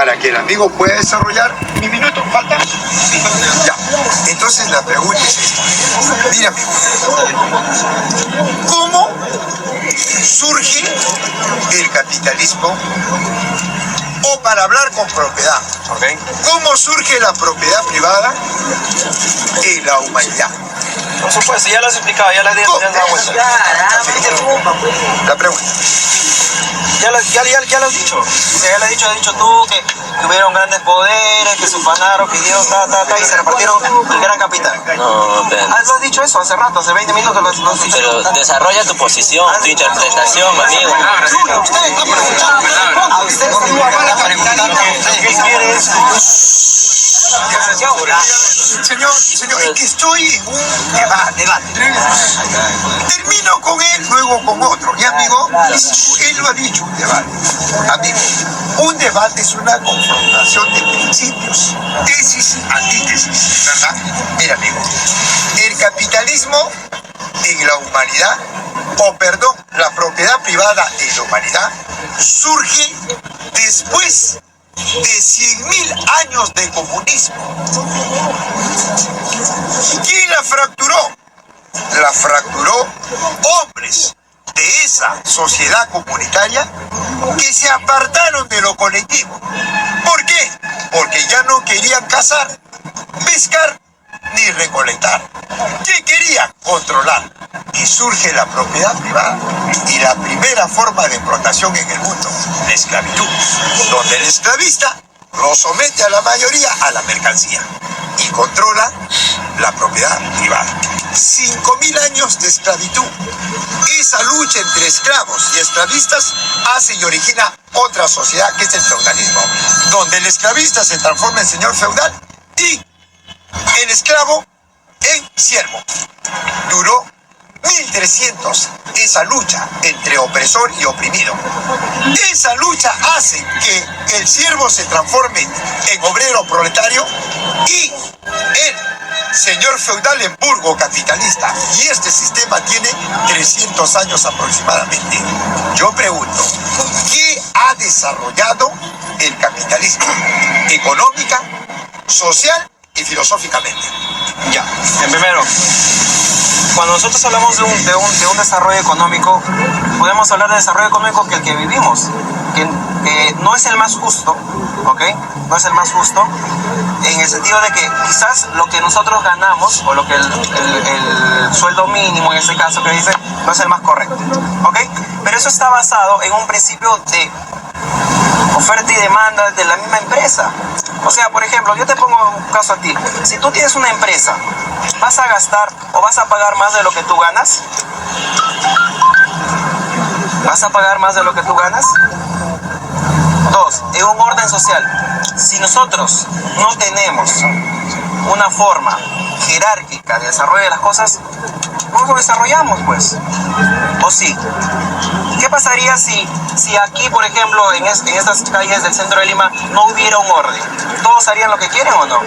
para que el amigo pueda desarrollar. ¿Mi minuto falta? Sí. Ya. Entonces la pregunta es esta. Mira, amigo, ¿cómo surge el capitalismo? O para hablar con propiedad, Okay. ¿cómo surge la propiedad privada en la humanidad? Por supuesto, ya lo has explicado, ya las di la vuelta. La pregunta. Ya lo has dicho. O sea, ya lo has dicho tú que tuvieron grandes poderes, que se ufanaron, que dieron y se repartieron el gran capital. No, pero... Lo has dicho eso hace rato, hace 20 minutos lo has dicho. Pero desarrolla tu posición, tu interpretación, amigo. A usted ¿qué quiere eso? Señor, es que estoy en un debate. Termino con él, luego con otro. Y amigo, él lo ha dicho, un debate. Amigo, un debate es una confrontación de principios, tesis, antítesis, ¿verdad? Mira, amigo, el capitalismo en la humanidad, la propiedad privada en la humanidad, surge después de 100.000 años de comunismo. ¿Quién la fracturó? La fracturó hombres de esa sociedad comunitaria que se apartaron de lo colectivo. ¿Por qué? Porque ya no querían cazar, pescar ni recolectar. ¿Qué querían? Controlar. Y surge la propiedad privada y la primera forma de explotación en el mundo, la esclavitud, donde el esclavista lo somete a la mayoría a la mercancía y controla la propiedad privada. 5.000 años de esclavitud. Esa lucha entre esclavos y esclavistas hace y origina otra sociedad que es el feudalismo, donde el esclavista se transforma en señor feudal y el esclavo en siervo. Duró 1300 esa lucha entre opresor y oprimido. Esa lucha hace que el siervo se transforme en obrero proletario y el señor feudal en burgo capitalista. Y este sistema tiene 300 años aproximadamente. Yo pregunto, ¿qué ha desarrollado el capitalismo? Económica, social y filosóficamente. Ya, en primero, cuando nosotros hablamos de un desarrollo económico, podemos hablar de desarrollo económico que el que vivimos, que no es el más justo, ¿ok? No es el más justo, en el sentido de que quizás lo que nosotros ganamos, o lo que el sueldo mínimo en este caso que dice, no es el más correcto, ¿ok? Pero eso está basado en un principio de oferta y demanda de la misma empresa. O sea, por ejemplo, yo te pongo un caso a ti. Si tú tienes una empresa, ¿vas a gastar o vas a pagar más de lo que tú ganas? ¿Vas a pagar más de lo que tú ganas? Dos, en un orden social, si nosotros no tenemos una forma jerárquica de desarrollo de las cosas, no lo desarrollamos, pues. ¿O sí? ¿Qué pasaría si aquí, por ejemplo, en estas calles del centro de Lima no hubiera un orden? ¿Todos harían lo que quieren o no?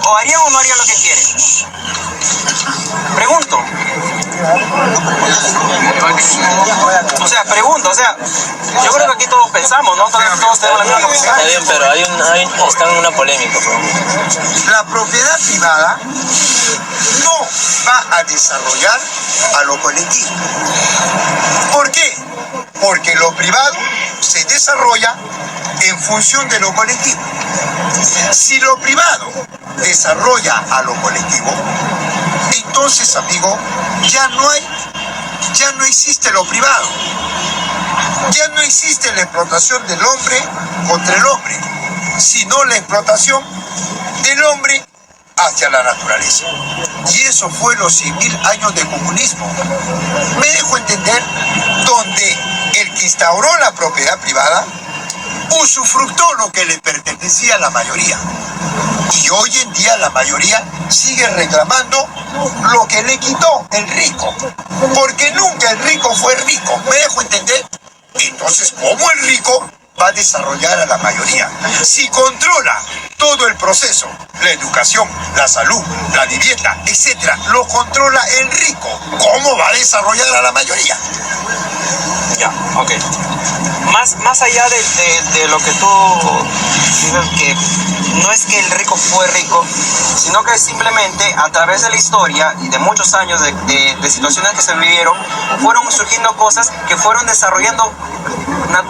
¿O harían o no harían lo que quieren? Pregunto. O sea, pregunto, o sea, yo creo que aquí todos pensamos, ¿no? Todos tenemos la misma capacidad. Está bien, pero está en una polémica. La propiedad privada no va a desarrollar a lo colectivo. ¿Por qué? Porque lo privado se desarrolla en función de lo colectivo. Si lo privado desarrolla a lo colectivo, entonces, amigo, ya no existe lo privado. Ya no existe la explotación del hombre contra el hombre, sino la explotación del hombre hacia la naturaleza. Y eso fue los 100.000 años de comunismo. Me dejo entender, donde el que instauró la propiedad privada usufructó lo que le pertenecía a la mayoría. Y hoy en día la mayoría sigue reclamando lo que le quitó el rico. Porque nunca el rico fue rico. ¿Me dejo entender? Entonces, ¿cómo el rico va a desarrollar a la mayoría. Si controla todo el proceso, la educación, la salud, la vivienda, etcétera, lo controla el rico, ¿cómo va a desarrollar a la mayoría? Ya, ok. Más allá de lo que tú dices, que no es que el rico fue rico, sino que simplemente a través de la historia y de muchos años de situaciones que se vivieron, fueron surgiendo cosas que fueron desarrollando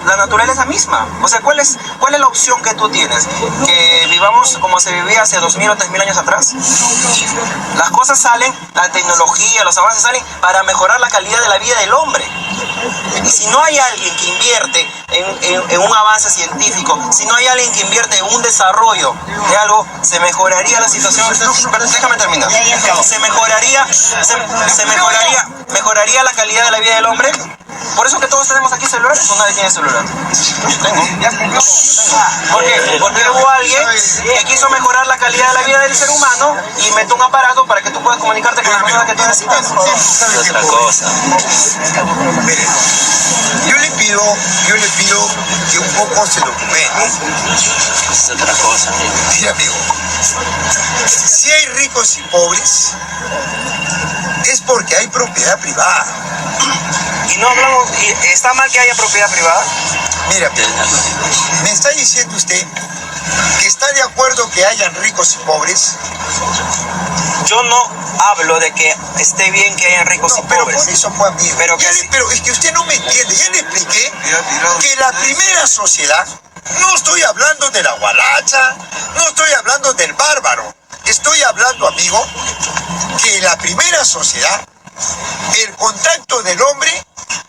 la naturaleza misma. O sea, ¿cuál es la opción que tú tienes? ¿Que vivamos como se vivía hace 2000 o 3000 años atrás? Las cosas salen, la tecnología, los avances salen para mejorar la calidad de la vida del hombre. Y si no hay alguien que invierte en un avance científico, si no hay alguien que invierte en un desarrollo de algo, se mejoraría la situación. Pero déjame terminar. Mejoraría la calidad de la vida del hombre. Por eso que todos tenemos aquí celulares, o nadie tiene celular. Yo tengo. ¿Por qué? Porque hubo alguien que quiso mejorar la calidad de la vida del ser humano y metió un aparato para que tú puedas comunicarte con la persona que tú necesitas. Es otra cosa. Miren, yo le pido que un poco se documente. Es otra cosa, amigo. Mira, amigo, si hay ricos y pobres, es porque hay propiedad privada. Y no hablamos, y ¿está mal que haya propiedad privada? Mira, me está diciendo usted que está de acuerdo que hayan ricos y pobres. Yo no hablo de que esté bien que hayan ricos y No, pero pobres. por eso fue amigo. Pero que Pero es que usted no me entiende. Ya le expliqué que la primera sociedad, no estoy hablando de la gualacha, no estoy hablando del bárbaro. Estoy hablando, amigo, que la primera sociedad, el contacto del hombre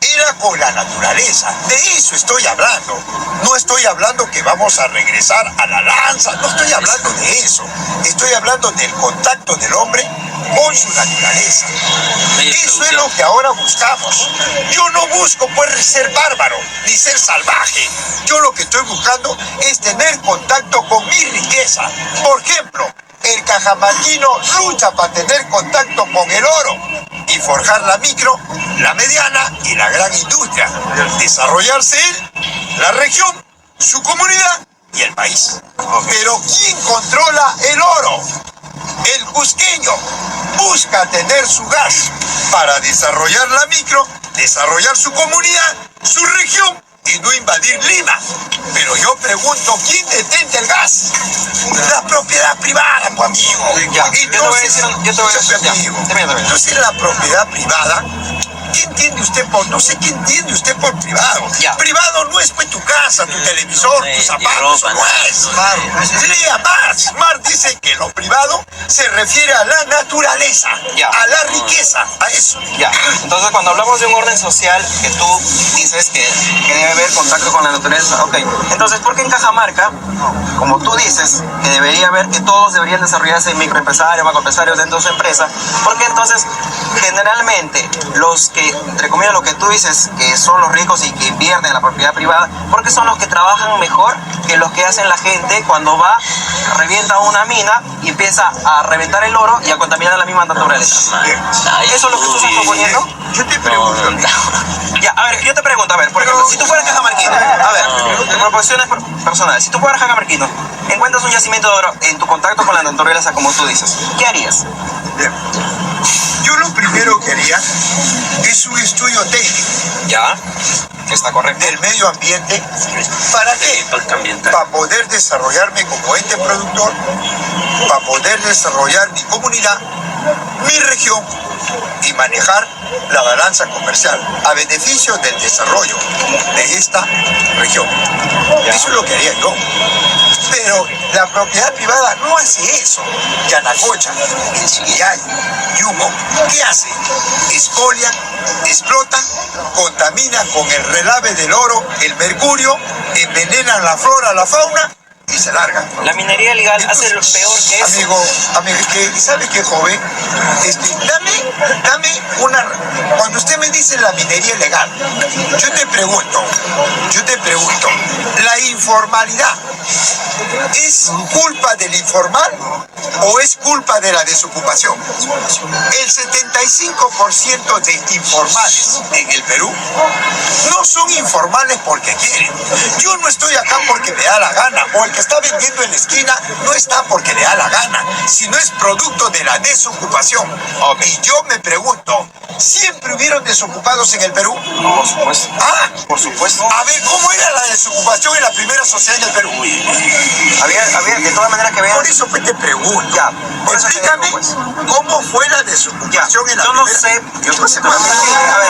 era con la naturaleza. De eso estoy hablando. No estoy hablando que vamos a regresar a la lanza. No estoy hablando de eso. Estoy hablando del contacto del hombre con su naturaleza. Eso es lo que ahora buscamos. Yo no busco pues ser bárbaro ni ser salvaje. Yo lo que estoy buscando es tener contacto con mi riqueza. Por ejemplo, el cajamarquino lucha para tener contacto con el oro y forjar la micro, la mediana y la gran industria. Desarrollarse él, la región, su comunidad y el país. Pero ¿quién controla el oro? El cusqueño busca tener su gas para desarrollar la micro, desarrollar su comunidad, su región y no invadir Lima. Pero yo pregunto, ¿quién detenta el gas? La propiedad privada, tu amigo. Ya, yo te voy a decir, amigo. Termina. Entonces la propiedad privada, ¿qué entiende usted por? No sé qué entiende usted por privado. Ya. Privado no es pues tu casa, tu televisor, no es, tus ni zapatos, ropa, no nada, es. no es. Lea Marx. Marx dice que lo privado se refiere a la naturaleza, Ya. a la riqueza, a eso. Ya, entonces cuando hablamos de un orden social que tú dices que debe haber contacto con la naturaleza, ok. Entonces, ¿por qué en Cajamarca, como tú dices, que debería haber, que todos deberían desarrollarse microempresarios, macroempresarios dentro de su empresa? Porque entonces, generalmente, los que, entre comillas, lo que tú dices, que son los ricos y que invierten en la propiedad privada, porque son los que trabajan mejor que los que hacen la gente cuando va, revienta una mina y empieza a reventar el oro y a contaminar la misma naturaleza. ¿Eso es lo que tú estás proponiendo? Yo te pregunto, Ya, a ver, yo te pregunto, a ver, por ejemplo, si tú fueras cajamarquino, a ver, en proporciones personales, si tú fueras cajamarquino, encuentras un yacimiento de oro en tu contacto con la naturaleza, como tú dices, ¿qué harías? bien. Yo lo primero que haría es un estudio técnico Ya, está correcto. del medio ambiente. ¿Para qué? Impacto ambiental. Para poder desarrollarme como ente productor, para poder desarrollar mi comunidad, mi región y manejar la balanza comercial a beneficio del desarrollo de esta región. Eso es lo que haría yo. Pero la propiedad privada no hace eso. Yanacocha, Chillay, Yumo, ¿qué hace? Expolian, explotan, contaminan con el relave del oro, el mercurio, envenenan la flora, la fauna y se largan. La minería legal hace lo peor que eso. Amigo, es que, ¿sabe qué, joven? Dame una... Cuando usted me dice la minería ilegal, yo te pregunto, la informalidad ¿Es culpa del informal o es culpa de la desocupación? El 75% de informales en el Perú no son informales porque quieren. Yo no estoy acá porque me da la gana, o el que está vendiendo en la esquina no está porque le da la gana, sino es producto de la desocupación. Y yo me pregunto, ¿siempre hubieron desocupados en el Perú? Por supuesto. Ah, Por supuesto. a ver, ¿cómo era la desocupación en la primera sociedad en el Perú? Había de todas maneras que vean. Por eso pues te pregunto, Ya, por eso te explícame digo, pues. cómo fue la Ya, desocupación en la yo no primera. sé. Yo no sé para mí. A ver,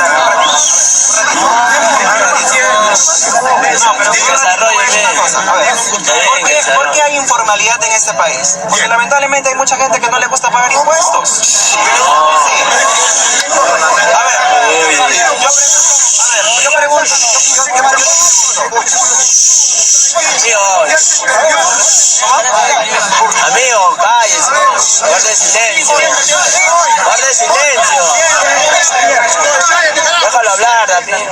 no, pero Desarrolle, una cosa, a ver, ¿por qué hay informalidad en este país? Porque lamentablemente hay mucha gente que no le gusta pagar impuestos. Sí. A ver, yo pregunto. Amigo, cállese. Guarde silencio. Guarde silencio. Déjalo hablar también.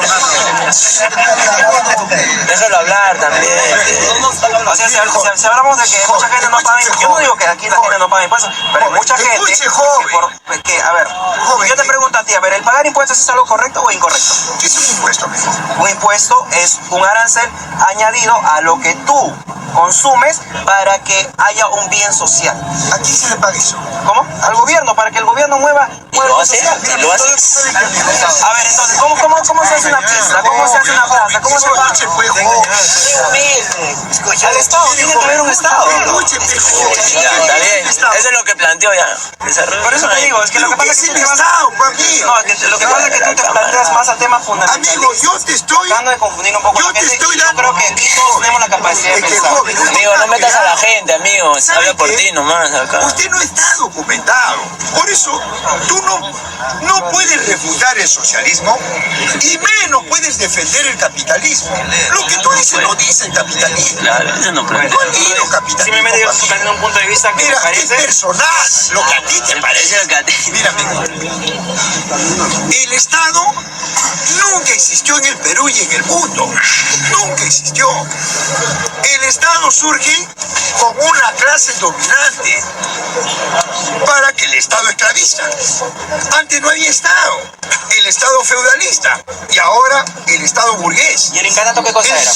Déjalo hablar también. O sea, si hablamos de que mucha gente no paga impuestos, yo no digo que aquí la gente no paga impuestos, pero hay mucha gente Escuche, joven. a ver, yo te pregunto a ti, a ver, ¿el pagar impuestos es algo correcto o incorrecto? ¿Qué es un impuesto, amigo? Un impuesto es un arancel añadido a lo que tú consumes para que haya un bien social. ¿A quién se le paga eso? ¿Cómo? Al gobierno, para que el gobierno mueva ¿Y lo hace? social. ¿Y lo hace? A ver, entonces, ¿cómo se hace una pista? ¿Cómo se hace una plaza? ¿Cómo se paga? Escuche, pues, joven. Al Estado, tiene que haber un Estado. Escuche, pues, joven. Ya, está bien. Eso es lo que planteó ya. Desarrollo. Por eso te digo, es que lo que ¿Pero pasa qué es es que el tú te vas... Estado, pues, amigo? No, es que lo que pasa es que tú te planteas más al tema fundamental. Amigo, yo te estoy... Tratando de confundir un poco Yo la te gente. estoy Yo dando- creo que aquí todos tenemos la capacidad de Es que, pensar. joven, usted Amigo, no está metas a la pegado. gente, amigo. ¿Sabe Habla por qué? ti nomás acá. Usted no está documentado. Por eso, tú no puedes refutar el socialismo y menos puedes defender el capitalismo. Lo que tú dices no dice el capitalismo. Claro, eso no plantea. No digo capitalismo. Simplemente yo estoy planteando un punto de vista que me Mira, es parece... personal lo que a ti te Me parece. parece lo que a ti. Mira, amigo, el Estado nunca existió en el Perú y en el mundo. Nunca existió. El Estado surge como una clase dominante para que el Estado esclavista. Antes no había Estado. El Estado feudalista y ahora el Estado burgués. ¿Y el incanato qué cosa era?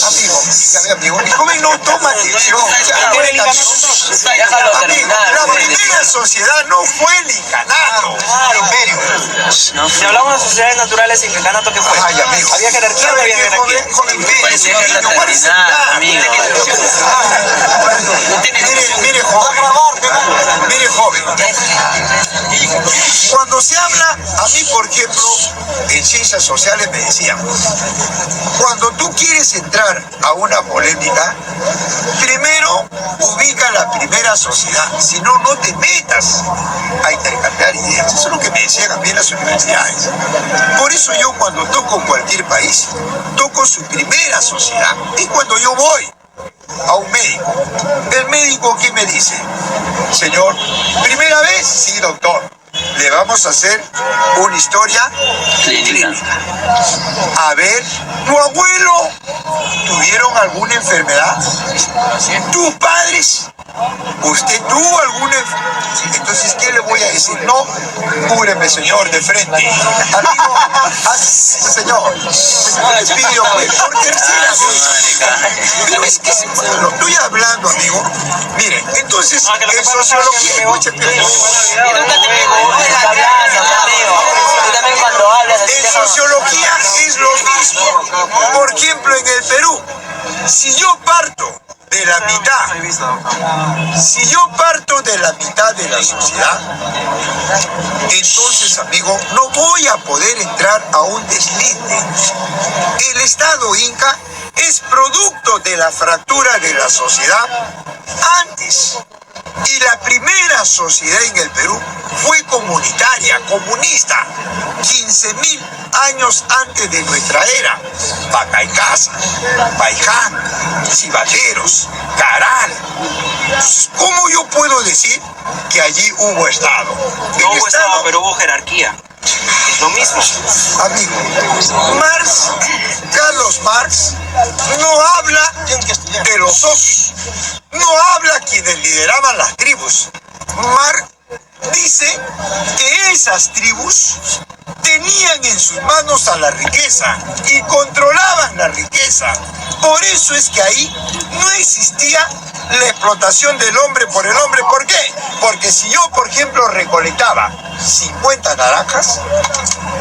Amigo, ya ve, amigo, el joven no toma atención. Ya, ¿Qué era el ahorita- incanato entonces? Déjalo Amigo, terminar. la pues. primera sociedad no fue el incanato, el imperio. No, Si hablamos de sociedades naturales, ¿el incanato qué fue? Ay, amigo. ¿Había jerarquía o no había jerarquía? Parece que es la terminar, amigo. Mire, joven. Mire, joven. Cuando se habla, a mí, por ejemplo, en ciencias sociales me decían, cuando tú quieres entrar a una polémica, primero ubica la primera sociedad, si no, no te metas a intercambiar ideas. Eso es lo que me decían a mí en las universidades. Por eso yo cuando toco cualquier país, toco su primera sociedad. Y cuando yo voy a un médico, el médico ¿qué me dice? Señor, ¿primera vez? Sí, doctor. Le vamos a hacer una historia Clínica. A ver, ¿tu abuelo tuvieron alguna enfermedad? ¿Tus padres? ¿Usted tuvo alguna enfermedad? Entonces, ¿qué le voy a decir? No, cúbreme, señor, de frente. Amigo, señor, le pido, pues, por tercera vez. Pero es que lo estoy hablando, amigo. Mire, entonces, en sociología, escúcheme. Y nunca te hablando, amigo. Tú también cuando hablas así En te sociología es lo mismo. Por ejemplo, en el Perú, si yo parto de la mitad, de la sociedad, entonces, amigo, no voy a poder entrar a un deslinde. El Estado Inca es producto de la fractura de la sociedad antes. Y la primera sociedad en el Perú fue comunitaria, comunista, 15.000 años antes de nuestra era. Pacaicasa, Paiján, Cibateros, Caral. Entonces, ¿cómo yo puedo decir que allí hubo Estado? No hubo Estado, pero hubo jerarquía. lo mismo. Amigo, Carlos Marx, no habla de los oquis, no habla quienes lideraban las tribus. Marx dice que esas tribus tenían en sus manos a la riqueza y controlaban la riqueza. Por eso es que ahí no existía la explotación del hombre por el hombre. ¿Por qué? Porque si yo, por ejemplo, recolectaba 50 naranjas,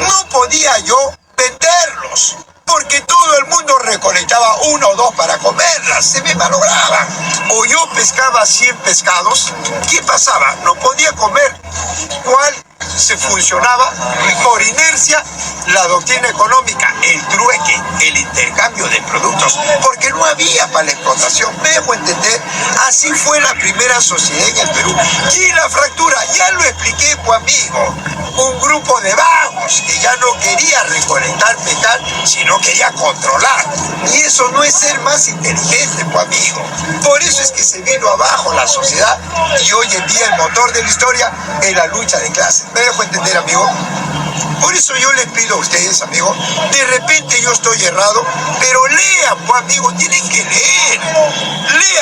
no podía yo venderlos, porque todo el mundo recolectaba 1 o 2 para comerlas, se me malograban. O yo pescaba 100 pescados, ¿qué pasaba? No podía comer. ¿Cuál se funcionaba? Por inercia, la doctrina económica, el trueque, el intercambio de productos, porque no había para la explotación. Me dejo entender, así fue la primera sociedad en el Perú. Y la fractura, ya lo expliqué, pues amigo, un grupo de vagos que ya no quería recolectar metal, sino quería controlar. Y eso no es ser más inteligente, pues amigo. Por eso es que se vino abajo la sociedad y hoy en día el motor de la historia es la lucha de clases. ¿Me dejo entender, amigo? Por eso yo les pido a ustedes, amigo, de repente yo estoy errado, pero lean, pues amigo, tienen que leer. Lean.